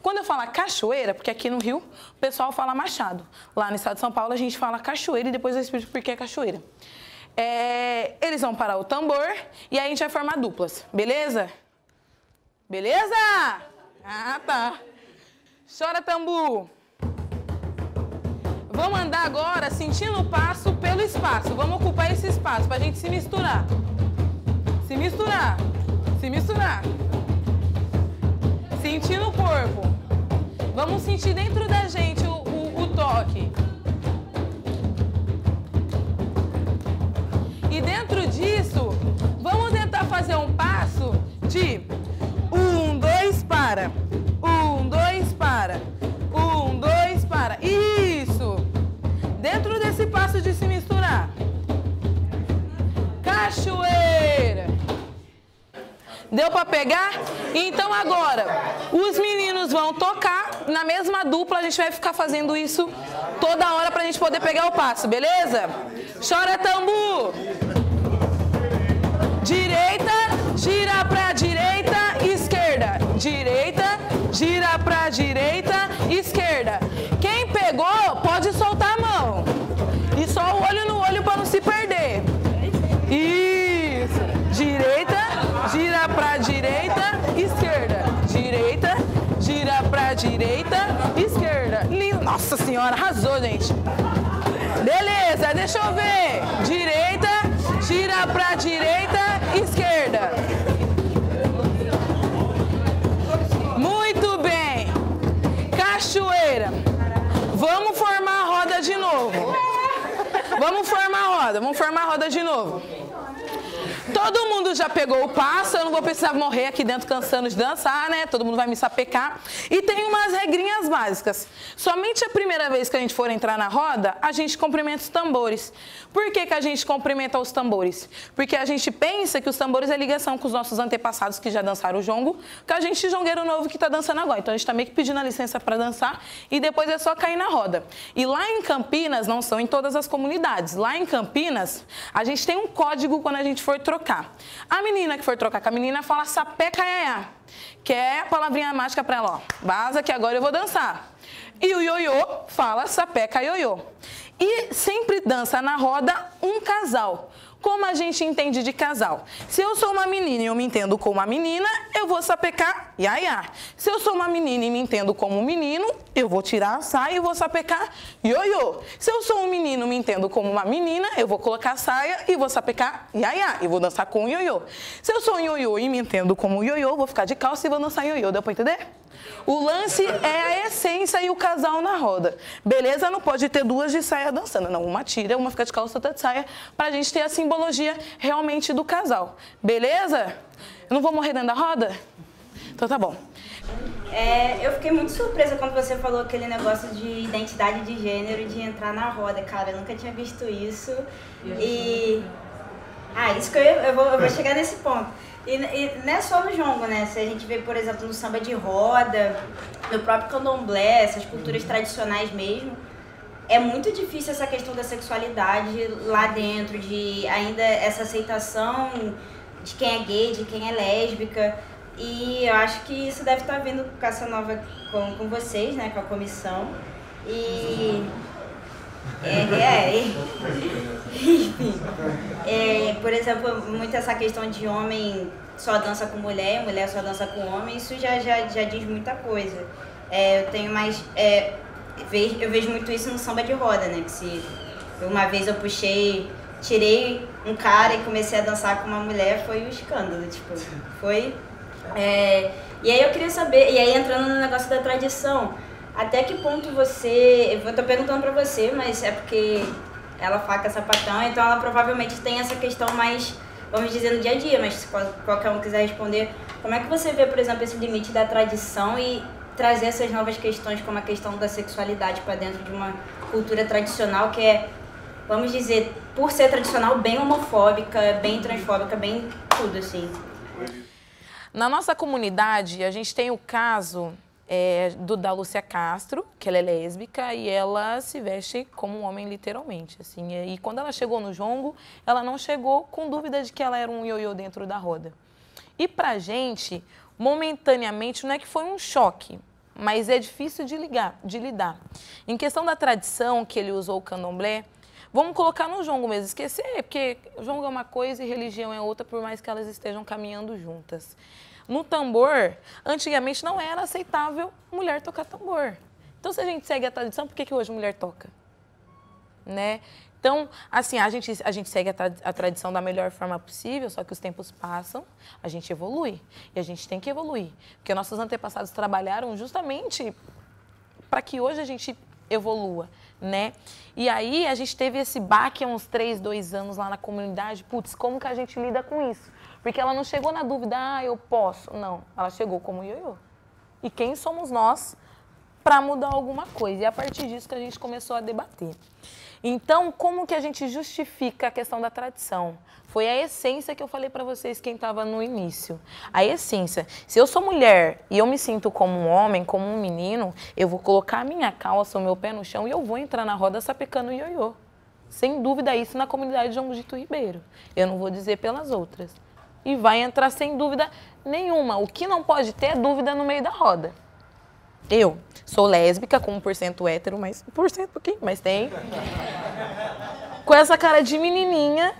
Quando eu falo cachoeira, porque aqui no Rio o pessoal fala machado. Lá no estado de São Paulo a gente fala cachoeira e depois eu explico por que é cachoeira. Eles vão parar o tambor e aí a gente vai formar duplas, beleza? Beleza? Ah, tá. Chora, tambu. Vamos andar agora sentindo o passo pelo espaço. Vamos ocupar esse espaço pra gente se misturar. Se misturar. Se misturar. Sentindo o corpo. Vamos sentir dentro da gente o toque. E dentro disso, vamos tentar fazer um passo de 1, 2, para. 1, 2, para. 1, 2, para. Isso! Dentro desse passo de se misturar. Cachoeira. Deu para pegar? Então agora, os meninos vão tocar na mesma dupla, a gente vai ficar fazendo isso toda hora pra gente poder pegar o passo, beleza? Chora, tambu! Direita, gira pra direita, esquerda. Direita, gira pra direita, esquerda. Quem pegou, pode soltar a mão. E só o olho no olho para não se perder. Isso. Direita, gira pra direita, esquerda. Direita, gira pra direita, esquerda. Lindo. Nossa senhora, arrasou, gente. Beleza, deixa eu ver. Direita, gira pra direita, esquerda. Muito bem. Cachoeira. Vamos formar a roda de novo. Vamos formar a roda de novo. Todo mundo já pegou o passo, eu não vou precisar morrer aqui dentro cansando de dançar, né? Todo mundo vai me sapecar. E tem umas regrinhas básicas. Somente a primeira vez que a gente for entrar na roda, a gente cumprimenta os tambores. Por que que a gente cumprimenta os tambores? Porque a gente pensa que os tambores é ligação com os nossos antepassados que já dançaram o jongo, que a gente jongueiro novo que está dançando agora. Então a gente está meio que pedindo a licença para dançar e depois é só cair na roda. E lá em Campinas, não são em todas as comunidades, lá em Campinas, a gente tem um código quando a gente for trocar. A menina que for trocar com a menina fala sapeca iaiá, que é a palavrinha mágica para ela, ó, vaza que agora eu vou dançar. E o ioiô fala sapeca ioiô. E sempre dança na roda um casal. Como a gente entende de casal? Se eu sou uma menina e eu me entendo como uma menina, eu vou sapecar iaiá. Se eu sou uma menina e me entendo como um menino, eu vou tirar a saia e vou sapecar ioiô. Se eu sou um menino e me entendo como uma menina, eu vou colocar a saia e vou sapecar iaiá. E vou dançar com o ioiô. Se eu sou um ioiô e me entendo como um ioiô, vou ficar de calça e vou dançar ioiô. Deu pra entender? O lance é a essência e o casal na roda. Beleza? Não pode ter duas de saia dançando. Não, uma tira, uma fica de calça, outra de saia, pra gente ter a simbologia realmente do casal. Beleza? Eu não vou morrer dentro da roda? Então tá bom. Eu fiquei muito surpresa quando você falou aquele negócio de identidade de gênero, de entrar na roda. Cara, eu nunca tinha visto isso. Isso que eu vou chegar nesse ponto. E não é só no jongo, né? Se a gente vê, por exemplo, no samba de roda, no próprio candomblé, essas culturas tradicionais mesmo, é muito difícil essa questão da sexualidade lá dentro, de ainda essa aceitação de quem é gay, de quem é lésbica. E eu acho que isso deve estar vindo com essa nova, com vocês, né? Com a comissão. Enfim, por exemplo, muito essa questão de homem só dança com mulher, mulher só dança com homem, isso já diz muita coisa. Eu tenho mais, eu vejo muito isso no samba de roda, né? Que se uma vez eu tirei um cara e comecei a dançar com uma mulher, foi um escândalo, tipo, foi. E aí eu queria saber, e aí entrando no negócio da tradição, até que ponto você, eu tô perguntando pra você, mas é porque ela faca sapatão, então ela provavelmente tem essa questão mais, vamos dizer, no dia a dia, mas se qualquer um quiser responder, como é que você vê, por exemplo, esse limite da tradição e trazer essas novas questões, como a questão da sexualidade para dentro de uma cultura tradicional que é, vamos dizer, por ser tradicional, bem homofóbica, bem transfóbica, bem tudo, assim. Na nossa comunidade, a gente tem o caso da Lúcia Castro, que ela é lésbica e ela se veste como um homem literalmente, assim. E quando ela chegou no jongo, ela não chegou com dúvida de que ela era um ioiô dentro da roda. E pra gente, momentaneamente, não é que foi um choque, mas é difícil de lidar. Em questão da tradição que ele usou o candomblé, vamos colocar no jongo mesmo, esquecer, porque jongo é uma coisa e religião é outra, por mais que elas estejam caminhando juntas. No tambor, antigamente não era aceitável mulher tocar tambor. Então, se a gente segue a tradição, por que hoje mulher toca? Né? Então, assim, a gente segue a tradição da melhor forma possível, só que os tempos passam, a gente evolui. E a gente tem que evoluir. Porque nossos antepassados trabalharam justamente para que hoje a gente evolua, né? E aí, a gente teve esse baque há uns 2 anos lá na comunidade. Putz, como que a gente lida com isso? Porque ela não chegou na dúvida, eu posso. Não, ela chegou como ioiô. E quem somos nós para mudar alguma coisa? E a partir disso que a gente começou a debater. Então, como que a gente justifica a questão da tradição? Foi a essência que eu falei para vocês quem estava no início. A essência. Se eu sou mulher e eu me sinto como um homem, como um menino, eu vou colocar a minha calça, o meu pé no chão e eu vou entrar na roda sapecando ioiô. Sem dúvida isso na comunidade de João Gito Ribeiro. Eu não vou dizer pelas outras. E vai entrar sem dúvida nenhuma. O que não pode ter é dúvida no meio da roda. Eu sou lésbica, com 1% hétero, mas 1% pouquinho, mas tem. Com essa cara de menininha,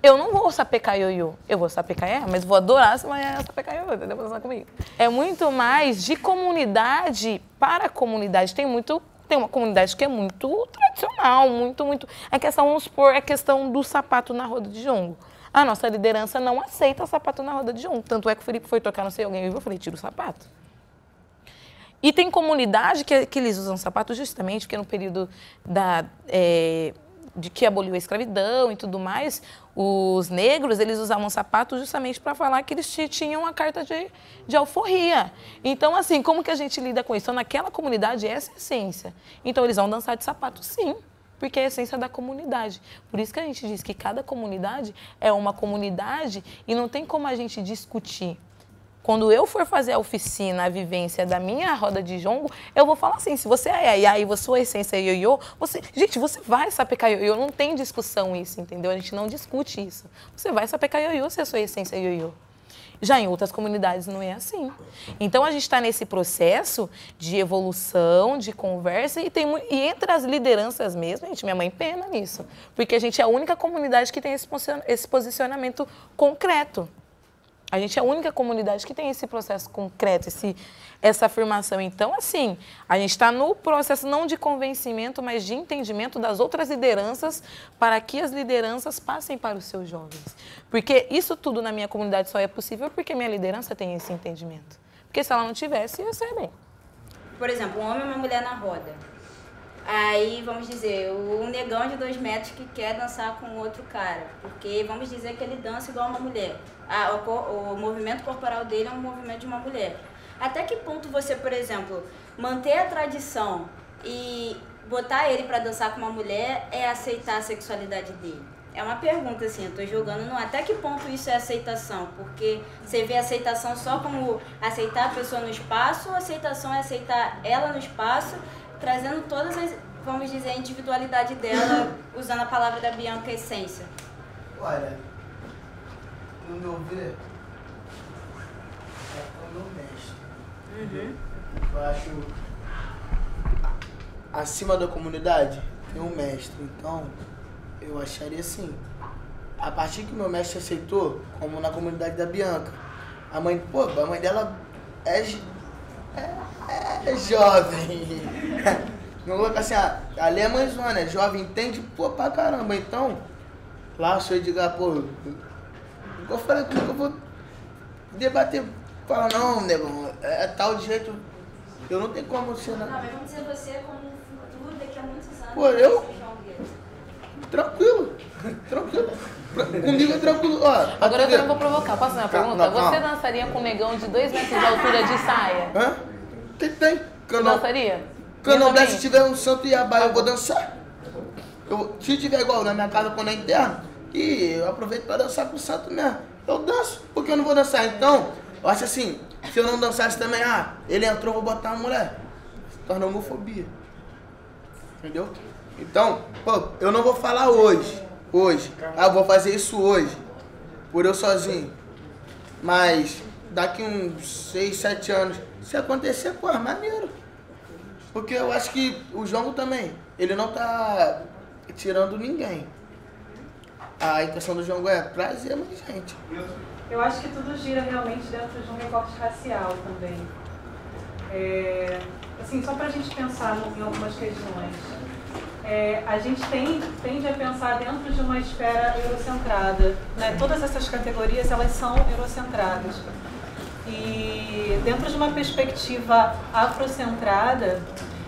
eu não vou sapecar ioiô. Eu vou sapecar ela, mas vou adorar se ela sapecar ioiô, entendeu? Pra dançar comigo. É muito mais de comunidade para a comunidade. Tem uma comunidade que é muito tradicional, muito. A questão, vamos supor, é a questão do sapato na roda de jongo. A nossa liderança não aceita sapato na roda de jongo. Tanto é que o Felipe foi tocar, não sei, alguém viu, eu falei, tira o sapato. E tem comunidade que eles usam sapato justamente porque no período de que aboliu a escravidão e tudo mais, os negros, eles usavam sapato justamente para falar que eles tinham a carta de alforria. Então, assim, como que a gente lida com isso? Então, naquela comunidade, essa é a essência. Então, eles vão dançar de sapato, sim, porque é a essência da comunidade. Por isso que a gente diz que cada comunidade é uma comunidade e não tem como a gente discutir. Quando eu for fazer a oficina, a vivência da minha roda de jongo, eu vou falar assim, se você é iaiá e sua essência é ioiô, você vai sapecar ioiô, não tem discussão isso, entendeu? A gente não discute isso. Você vai sapecar ioiô se a sua essência é ioiô. Já em outras comunidades não é assim. Então, a gente está nesse processo de evolução, de conversa, e entre as lideranças mesmo, gente, minha mãe pena nisso, porque a gente é a única comunidade que tem esse posicionamento concreto. A gente é a única comunidade que tem esse processo concreto, essa afirmação. Então, assim, a gente está no processo não de convencimento, mas de entendimento das outras lideranças para que as lideranças passem para os seus jovens. Porque isso tudo na minha comunidade só é possível porque minha liderança tem esse entendimento. Porque se ela não tivesse, ia ser bem. Por exemplo, um homem e uma mulher na roda. Aí, vamos dizer, um negão de 2 metros que quer dançar com outro cara. Porque vamos dizer que ele dança igual uma mulher. O movimento corporal dele é um movimento de uma mulher. Até que ponto você, por exemplo, manter a tradição e botar ele para dançar com uma mulher é aceitar a sexualidade dele? É uma pergunta, assim, eu tô jogando no até que ponto isso é aceitação, porque você vê aceitação só como aceitar a pessoa no espaço, ou aceitação é aceitar ela no espaço, trazendo todas as, vamos dizer, a individualidade dela, usando a palavra da Bianca, essência. Olha, no meu ver, é o meu mestre. Eu acho, acima da comunidade, tem um mestre, então eu acharia assim. A partir que o meu mestre aceitou, como na comunidade da Bianca, a mãe dela é jovem. Não vou colocar assim, ali é mãezona, é jovem, entende, pra caramba. Então, lá o senhor diga, eu falei que eu vou debater, falar, não, negão, é tal jeito, eu não tenho como ser, não. Não, mas vamos dizer você como um futuro daqui a muitos anos. Eu? Tranquilo. Comigo é tranquilo. Agora eu também vou provocar. Posso fazer uma pergunta? Você dançaria com um negão de 2 metros de altura de saia? Hã? Tem. Você dançaria? Candomblé, se tiver um santo Iabá, eu vou dançar. Se tiver igual na minha casa, quando é interno, e eu aproveito para dançar com o santo mesmo. Eu danço, porque eu não vou dançar. Então, eu acho assim, se eu não dançasse também, ele entrou, vou botar uma mulher. Se torna homofobia. Entendeu? Então, eu não vou falar hoje. Eu vou fazer isso hoje, por eu sozinho. Mas, daqui uns 6, 7 anos, se acontecer, pô, é maneiro. Porque eu acho que o Jongo também, ele não tá tirando ninguém. A intenção do Jongo é trazer mais gente. Eu acho que tudo gira realmente dentro de um recorte racial também. Assim, só para a gente pensar em algumas questões. A gente tende a pensar dentro de uma esfera eurocentrada, né? Todas essas categorias, elas são eurocentradas. E dentro de uma perspectiva afrocentrada,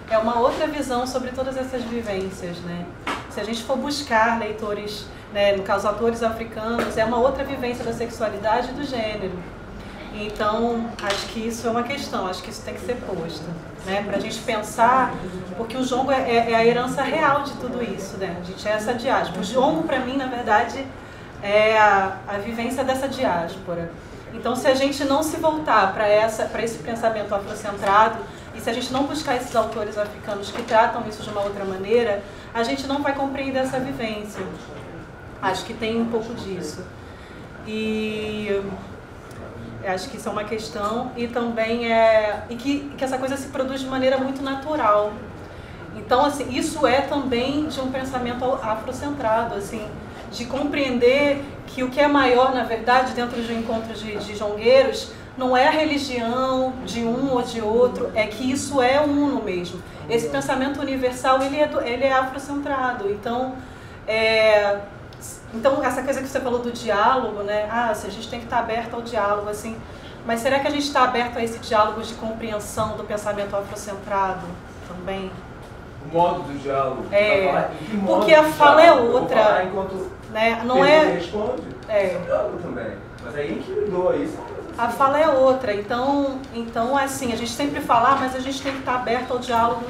é uma outra visão sobre todas essas vivências, né? Se a gente for buscar leitores, né, no caso atores africanos, é uma outra vivência da sexualidade e do gênero. Então, acho que isso é uma questão, acho que isso tem que ser posto, né, para a gente pensar, porque o jongo é a herança real de tudo isso, né? A gente é essa diáspora. O jongo, para mim, na verdade, é a vivência dessa diáspora. Então, se a gente não se voltar para esse pensamento afrocentrado, e se a gente não buscar esses autores africanos que tratam isso de uma outra maneira, a gente não vai compreender essa vivência. Acho que tem um pouco disso. E acho que isso é uma questão, e também que essa coisa se produz de maneira muito natural. Então, assim, isso é também de um pensamento afrocentrado, assim, de compreender que o que é maior, na verdade, dentro de um encontro de jongueiros, não é a religião de um ou de outro, é que isso é uno mesmo. Esse pensamento universal, ele é afrocentrado. Então, essa coisa que você falou do diálogo, né? A gente tem que estar aberto ao diálogo, assim. Mas será que a gente está aberto a esse diálogo de compreensão do pensamento afrocentrado também? O modo do diálogo. Porque a fala é outra. Né? Não é. Responde. Diálogo também. Mas aí que mudou isso. A fala é outra. Então, assim, a gente sempre fala, mas a gente tem que estar aberto ao diálogo.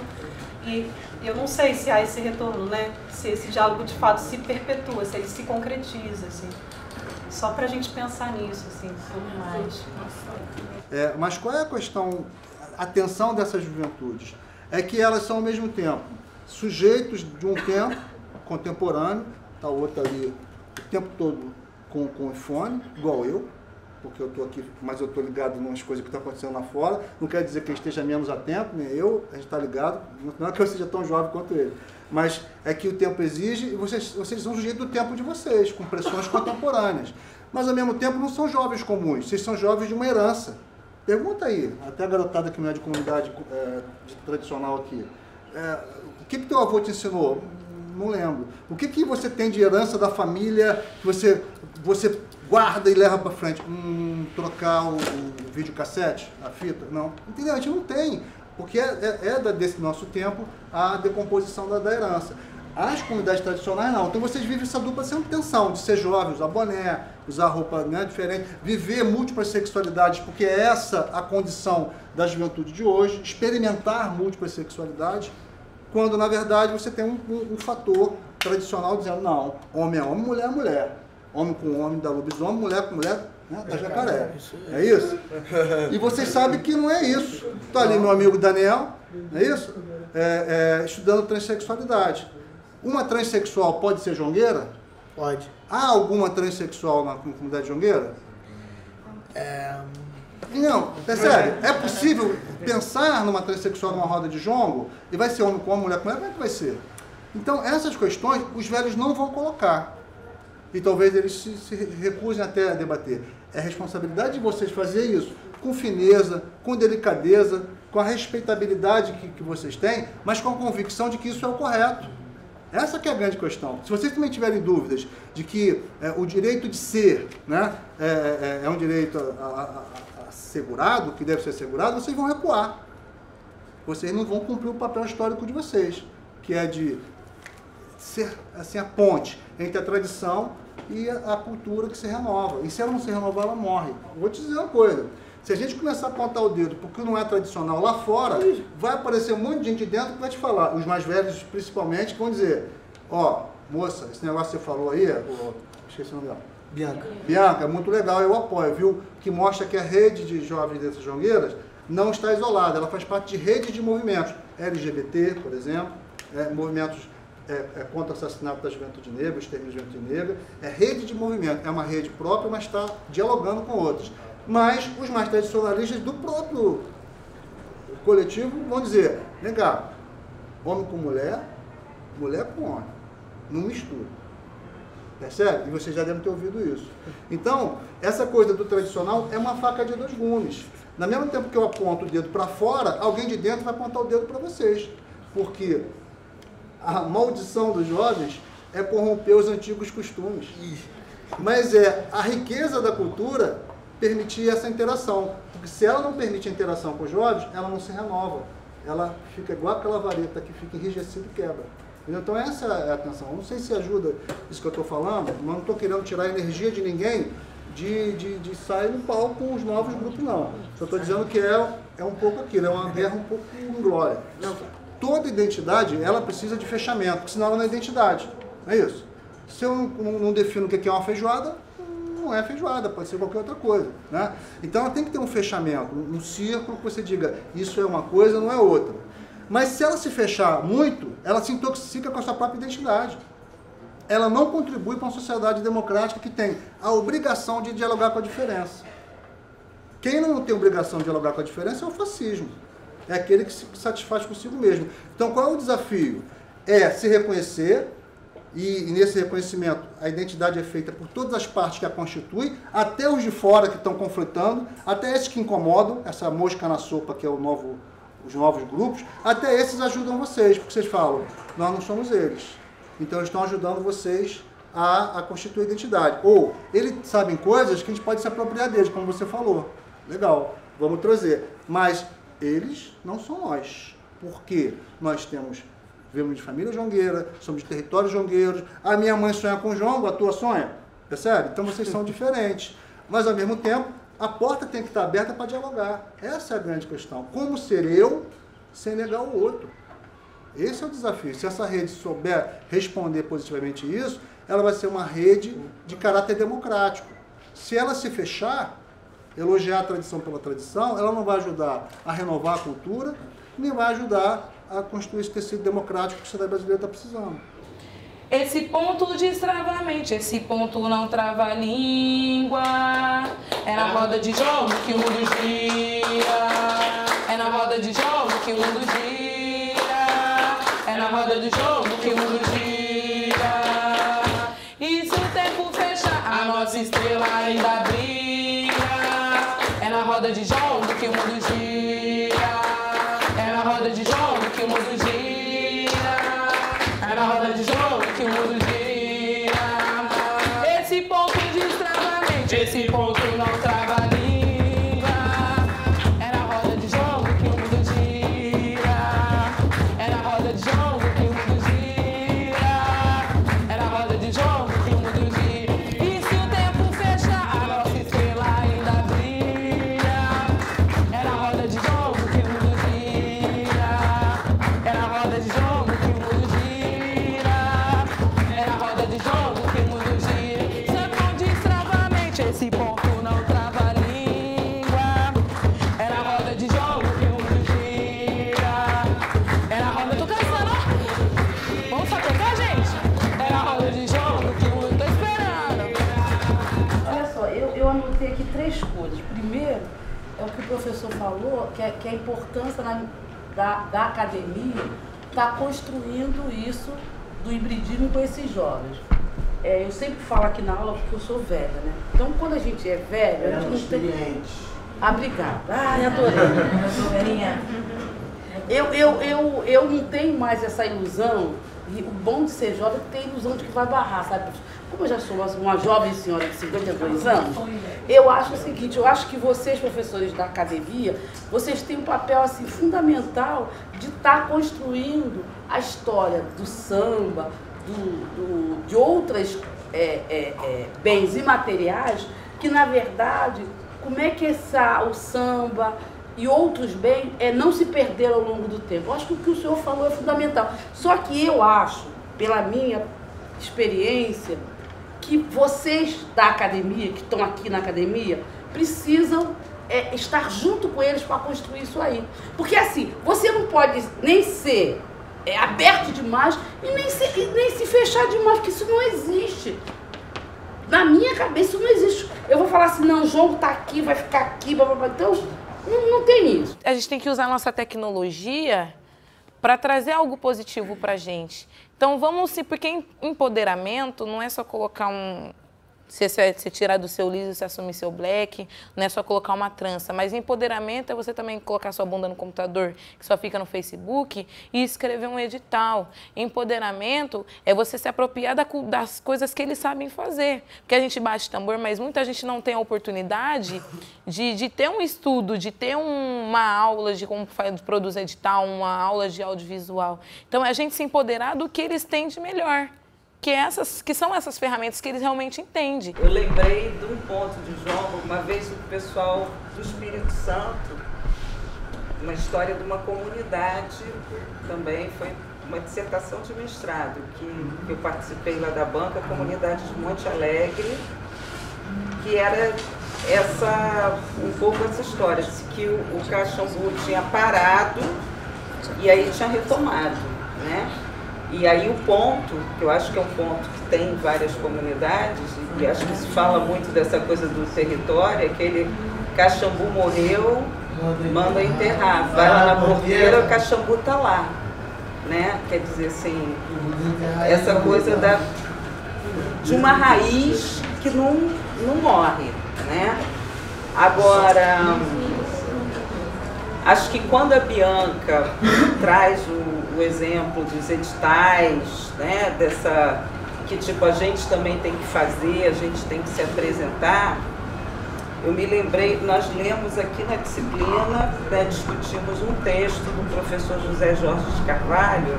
E eu não sei se há esse retorno, né? Se esse diálogo de fato se perpetua, se ele se concretiza, assim. Só para a gente pensar nisso, assim, tudo mais. Mas qual é a questão, a tensão dessas juventudes? É que elas são ao mesmo tempo sujeitos de um tempo contemporâneo, tá o outro ali o tempo todo com o iPhone, igual eu, porque eu estou aqui, mas eu estou ligado em umas coisas que estão acontecendo lá fora. Não quer dizer que ele esteja menos atento, nem eu, a gente está ligado. Não é que eu seja tão jovem quanto ele, mas é que o tempo exige e vocês são sujeitos do tempo de vocês, com pressões contemporâneas. Mas ao mesmo tempo não são jovens comuns, vocês são jovens de uma herança. Pergunta aí, até a garotada que não é de comunidade tradicional aqui. O que teu avô te ensinou? Não lembro. O que você tem de herança da família que você guarda e leva para frente? Trocar o videocassete, a fita? Não. Entendeu? A gente não tem, porque desse nosso tempo a decomposição da herança. As comunidades tradicionais não. Então vocês vivem essa dupla sem tensão de ser jovem, usar boné, usar roupa, né, diferente, viver múltiplas sexualidades, porque é essa a condição da juventude de hoje, experimentar múltiplas sexualidades, quando na verdade você tem um fator tradicional dizendo não, homem é homem, mulher é mulher. Homem com homem dá lobisomem, mulher com mulher, né, dá jacaré. É isso? E vocês sabem que não é isso. Está ali meu amigo Daniel, não é isso? Estudando transexualidade. Uma transexual pode ser jongueira? Pode. Há alguma transexual na comunidade jongueira? Não, é sério. É possível pensar numa transexual numa roda de jongo? E vai ser homem com homem, mulher com mulher? Como é que vai ser? Então, essas questões, os velhos não vão colocar. E talvez eles se recusem até a debater. É responsabilidade de vocês fazer isso com fineza, com delicadeza, com a respeitabilidade que vocês têm, mas com a convicção de que isso é o correto. Essa que é a grande questão. Se vocês também tiverem dúvidas de que o direito de ser, né, é um direito assegurado, que deve ser assegurado, vocês vão recuar. Vocês não vão cumprir o papel histórico de vocês, que é de ser assim, a ponte entre a tradição e a cultura que se renova. E se ela não se renovar, ela morre. Vou te dizer uma coisa. Se a gente começar a apontar o dedo porque não é tradicional lá fora, vai aparecer um monte de gente dentro que vai te falar, os mais velhos principalmente, que vão dizer, moça, esse negócio que você falou aí, esqueci o nome dela. Bianca, é muito legal, eu apoio, viu? Que mostra que a rede de jovens dessas jongueiras não está isolada, ela faz parte de redes de movimentos, LGBT, por exemplo, movimentos contra o assassinato da juventude negra, o extermínio da juventude negra, é rede de movimento, é uma rede própria, mas está dialogando com outros. Mas os mais tradicionalistas do próprio coletivo vão dizer, vem cá, homem com mulher, mulher com homem, não mistura. Percebe? E vocês já devem ter ouvido isso. Então, essa coisa do tradicional é uma faca de dois gumes. No mesmo tempo que eu aponto o dedo para fora, alguém de dentro vai apontar o dedo para vocês. Porque a maldição dos jovens é corromper os antigos costumes. Mas é a riqueza da cultura permitir essa interação. Porque se ela não permite a interação com os jovens, ela não se renova. Ela fica igual aquela vareta que fica enrijecida e quebra. Então essa é a atenção. Eu não sei se ajuda isso que eu estou falando, mas não estou querendo tirar a energia de ninguém de sair no palco com os novos grupos, não. Só estou dizendo que é um pouco aquilo, é uma guerra um pouco inglória. Toda identidade, ela precisa de fechamento, porque senão ela não é identidade. Não é isso? Se eu não defino o que é uma feijoada, não é feijoada, pode ser qualquer outra coisa. Né? Então ela tem que ter um fechamento, um círculo que você diga, isso é uma coisa, não é outra. Mas se ela se fechar muito, ela se intoxica com a sua própria identidade. Ela não contribui para uma sociedade democrática que tem a obrigação de dialogar com a diferença. Quem não tem obrigação de dialogar com a diferença é o fascismo. É aquele que se satisfaz consigo mesmo. Então qual é o desafio? É se reconhecer, e nesse reconhecimento a identidade é feita por todas as partes que a constituem, até os de fora que estão conflitando, até esses que incomodam, essa mosca na sopa que é os novos grupos, até esses ajudam vocês, porque vocês falam, nós não somos eles. Então eles estão ajudando vocês a constituir a identidade. Ou eles sabem coisas que a gente pode se apropriar deles, como você falou. Legal, vamos trazer. Mas eles não são nós. Porque nós vivemos de família jongueira, somos de territórios jongueiros, a minha mãe sonha com jongo, a tua sonha. Percebe? Então vocês são diferentes. Mas ao mesmo tempo, a porta tem que estar aberta para dialogar. Essa é a grande questão. Como ser eu sem negar o outro? Esse é o desafio. Se essa rede souber responder positivamente isso, ela vai ser uma rede de caráter democrático. Se ela se fechar, elogiar a tradição pela tradição, ela não vai ajudar a renovar a cultura, nem vai ajudar a construir esse tecido democrático que a sociedade brasileira está precisando. Esse ponto destrava a mente, esse ponto não trava a língua. É na roda de jogo que o mundo gira. É na roda de jogo que o mundo gira. É na roda de jogo que o mundo gira. E se o tempo fechar, a nossa estrela ainda brilha. É na roda de jogo que o mundo gira. É na roda de jogo que o mundo gira. É na roda de jogo que o mundo gira. Esse ponto destrava a mente, esse ponto não trava a língua. É na roda de jogo que o mundo gira. É na roda de jogo que o mundo gira. É na roda de jogo que o mundo gira. E se o tempo fechar, a nossa estrela ainda brilha. É na roda de jogo que o mundo gira. É na roda de jogo que o mundo gira. É na roda de jogo que o mundo gira. Seu ponto destrava a mente, esse ponto não trava a língua. É na roda de jogo que o mundo gira. É na roda, tô cansando, ó. Vamos só tocar, gente? É na roda de jogo que o mundo tá esperando. Olha só, eu anotei aqui 3 coisas. Primeiro, é o que o professor falou, que é a importância da academia estar construindo isso do hibridismo com esses jovens. Eu sempre falo aqui na aula porque eu sou velha, né? Então, quando a gente é velha, a gente não tem... Obrigada. Ai, adorei. Eu não tenho mais essa ilusão, e o bom de ser jovem é ter a ilusão de que vai barrar, sabe? Como eu já sou uma jovem senhora de 52 anos, eu acho o seguinte, eu acho que vocês, professores da academia, vocês têm um papel assim, fundamental de estar construindo a história do samba, de outras bens imateriais, que na verdade, como é que o samba e outros bens não se perderam ao longo do tempo. Eu acho que o que o senhor falou é fundamental. Só que eu acho, pela minha experiência, que vocês da academia, que estão aqui na academia, precisam estar junto com eles para construir isso aí. Porque assim, você não pode nem ser aberto demais e nem se fechar demais, porque isso não existe. Na minha cabeça isso não existe. Eu vou falar assim, não, o jogo tá aqui, vai ficar aqui, blá, blá, blá. Então, não tem isso. A gente tem que usar a nossa tecnologia para trazer algo positivo pra gente. Então vamos se, porque empoderamento não é só colocar você tirar do seu liso, você assumir seu black, não é só colocar uma trança, mas empoderamento é você também colocar sua bunda no computador, que só fica no Facebook, e escrever um edital. Empoderamento é você se apropriar das coisas que eles sabem fazer. Porque a gente bate tambor, mas muita gente não tem a oportunidade de ter um estudo, de ter uma aula de como produzir edital, uma aula de audiovisual. Então, é a gente se empoderar do que eles têm de melhor. Que são essas ferramentas que eles realmente entendem. Eu lembrei de um ponto de João, uma vez o pessoal do Espírito Santo, uma história de uma comunidade, também foi uma dissertação de mestrado, que eu participei lá da banca, a comunidade de Monte Alegre, que era um pouco essa história, que o Caxambu tinha parado e aí tinha retomado, né? E aí o ponto, que eu acho que é um ponto que tem em várias comunidades, e acho que se fala muito dessa coisa do território, é aquele Caxambu morreu, manda enterrar, vai lá na porteira, o Caxambu está lá, né? Quer dizer assim, essa coisa de uma raiz que não morre, né? Agora, acho que quando a Bianca traz o exemplo dos editais, né, que tipo a gente também tem que fazer, a gente tem que se apresentar, eu me lembrei, nós lemos aqui na disciplina, né, discutimos um texto do professor José Jorge de Carvalho,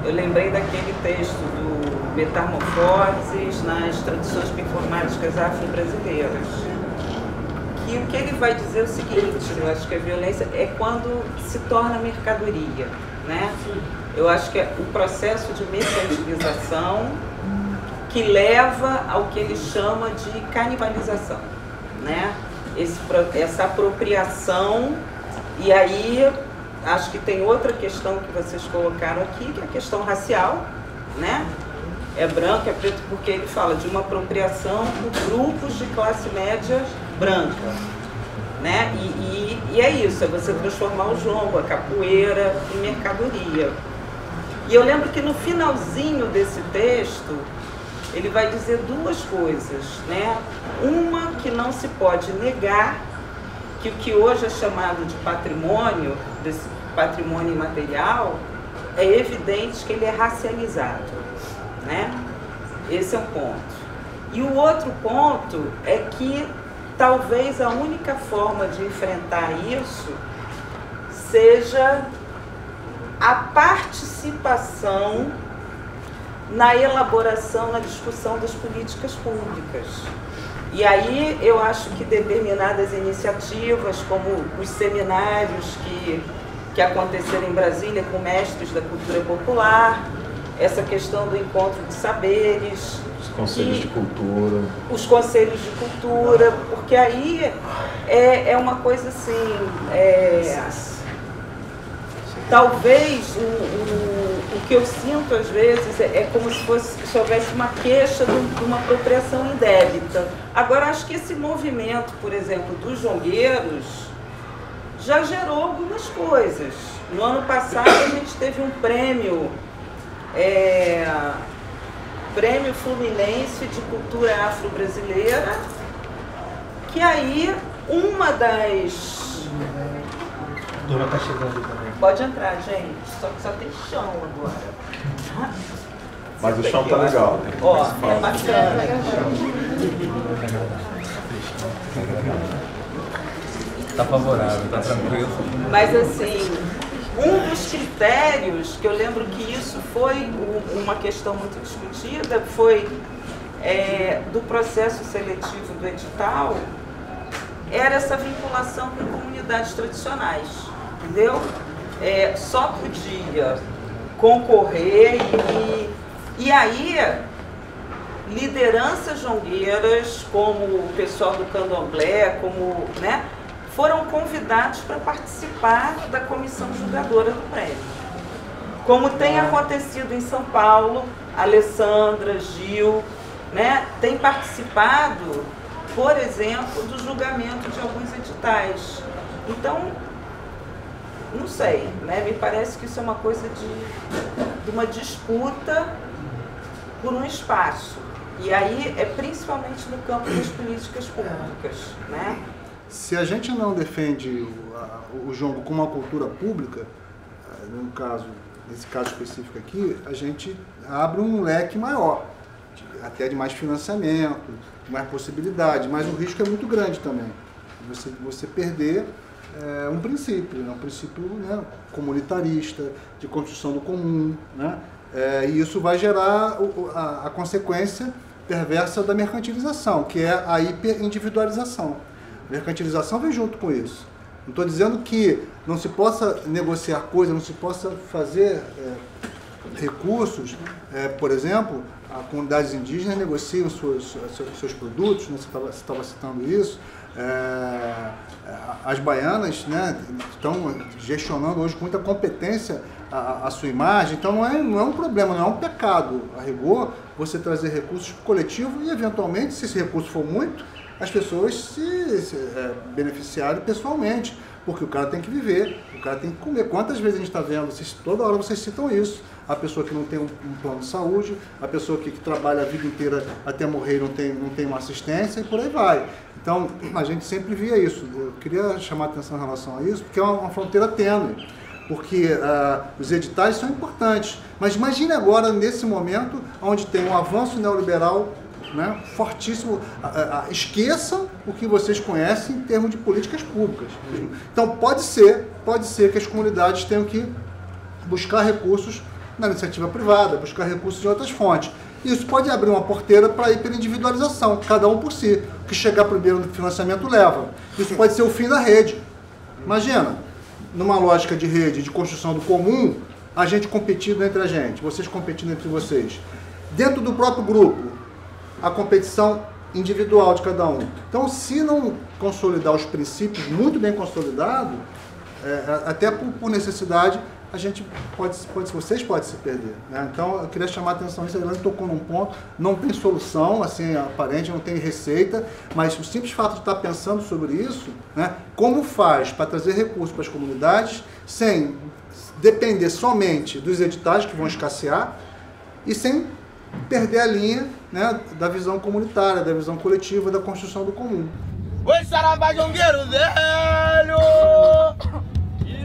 eu lembrei daquele texto do Metamorfoses nas tradições performáticas afro-brasileiras. E o que ele vai dizer é o seguinte, eu acho que a violência é quando se torna mercadoria, né? Eu acho que é o processo de mercantilização que leva ao que ele chama de canibalização, né? Essa apropriação, e aí acho que tem outra questão que vocês colocaram aqui, que é a questão racial, né? É branco, é preto, porque ele fala de uma apropriação por grupos de classe média branca, né? E é isso, é você transformar o jongo, a capoeira em mercadoria. E eu lembro que no finalzinho desse texto, ele vai dizer duas coisas, né? Uma, que não se pode negar que o que hoje é chamado de patrimônio, desse patrimônio imaterial, é evidente que ele é racializado, né? Esse é um ponto. E o outro ponto é que talvez a única forma de enfrentar isso seja a participação na elaboração, na discussão das políticas públicas. E aí eu acho que determinadas iniciativas, como os seminários que aconteceram em Brasília com mestres da cultura popular, essa questão do encontro de saberes, os conselhos de cultura. Os conselhos de cultura, porque aí é uma coisa assim, talvez o que eu sinto às vezes é como se houvesse uma queixa de uma apropriação indébita. Agora, acho que esse movimento, por exemplo, dos jongueiros, já gerou algumas coisas. No ano passado a gente teve um prêmio Fluminense de Cultura Afro-Brasileira, que aí uma das... A turma está chegando também. Pode entrar, gente, só que só tem chão agora. Mas o chão tá legal. Ó, é bacana. Tá favorável, tá tranquilo. Mas assim, um dos critérios, que eu lembro que isso foi uma questão muito discutida, foi do processo seletivo do edital, era essa vinculação com comunidades tradicionais, entendeu? Só podia concorrer e aí lideranças jongueiras, como o pessoal do candomblé, como, né, foram convidados para participar da comissão julgadora do prêmio. Como tem acontecido em São Paulo, Alessandra, Gil, né, tem participado, por exemplo, do julgamento de alguns editais. Então, não sei, né, me parece que isso é uma coisa de uma disputa por um espaço. E aí é principalmente no campo das políticas públicas, né? Se a gente não defende o jogo como uma cultura pública, nesse caso específico aqui, a gente abre um leque maior, até de mais financiamento, de mais possibilidade, mas o risco é muito grande também. Você perder um princípio, né? Um princípio, né, comunitarista, de construção do comum, né? E isso vai gerar a consequência perversa da mercantilização, que é a hiperindividualização. A mercantilização vem junto com isso. Não estou dizendo que não se possa negociar coisas, não se possa fazer recursos. Por exemplo, as comunidades indígenas negociam seus produtos, né? Você estava citando isso. As baianas, né, estão gestionando hoje com muita competência a sua imagem, então não é um problema, não é um pecado, a rigor, você trazer recursos para o coletivo e, eventualmente, se esse recurso for muito, as pessoas se beneficiarem pessoalmente, porque o cara tem que viver, o cara tem que comer. Quantas vezes a gente está vendo, toda hora vocês citam isso, a pessoa que não tem um plano de saúde, a pessoa que trabalha a vida inteira até morrer não tem uma assistência e por aí vai. Então, a gente sempre via isso. Eu queria chamar a atenção em relação a isso, porque é uma fronteira tênue, porque os editais são importantes. Mas imagine agora, nesse momento, onde tem um avanço neoliberal, né, fortíssimo. Esqueçam o que vocês conhecem em termos de políticas públicas. Então, pode ser que as comunidades tenham que buscar recursos na iniciativa privada, buscar recursos de outras fontes. Isso pode abrir uma porteira para a hiperindividualização, cada um por si. O que chegar primeiro no financiamento leva. Isso pode ser o fim da rede. Imagina, numa lógica de rede, de construção do comum, a gente competindo entre a gente, vocês competindo entre vocês. Dentro do próprio grupo, a competição individual de cada um. Então, se não consolidar os princípios muito bem consolidados, até por necessidade, a gente vocês podem se perder, né? Então, eu queria chamar a atenção, isso, a Elaine tocou num ponto, não tem solução, assim, aparente, não tem receita, mas o simples fato de estar pensando sobre isso, né, como faz para trazer recursos para as comunidades, sem depender somente dos editais que vão escassear, e sem perder a linha, né, da visão comunitária, da visão coletiva, da construção do comum. Oi, Saravá Jongueiro velho,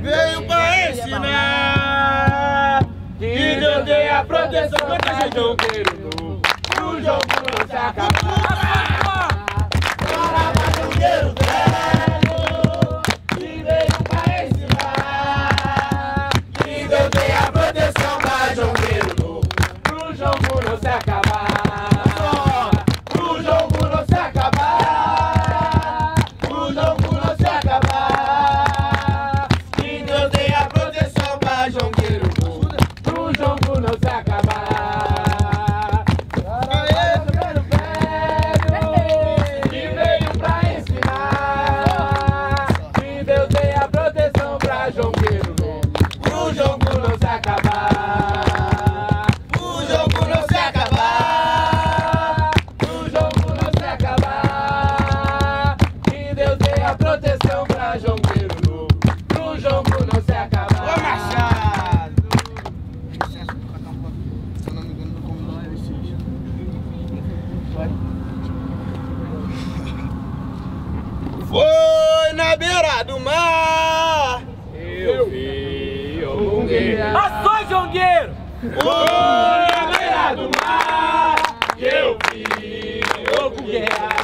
veio pra ensinar que Deus dê a proteção contra jongueiro pro jogo não se acabar. Saravá Jongueiro velho, que veio pra ensinar que Deus dê a proteção pra jongueiro pro jogo não se acabar. Pro jogo não se acabar. Pro jogo não se acabar. Que Deus dê a proteção pra jongueiro pro jogo não se acabar. Que veio pra ensinar que Deus dê a proteção pra jongueiro pro jogo não se acabar. Pro jogo não se acabar. Pro jogo não se acabar. Que Deus dê a proteção pra jongueiro pro jogo não se acabar. Ô Machado! Se eu não me engano, do comum foi na beira do mar. Eu vi o jongueiro. Ações, jongueiro! Foi na beira do mar. Eu vi o guerra.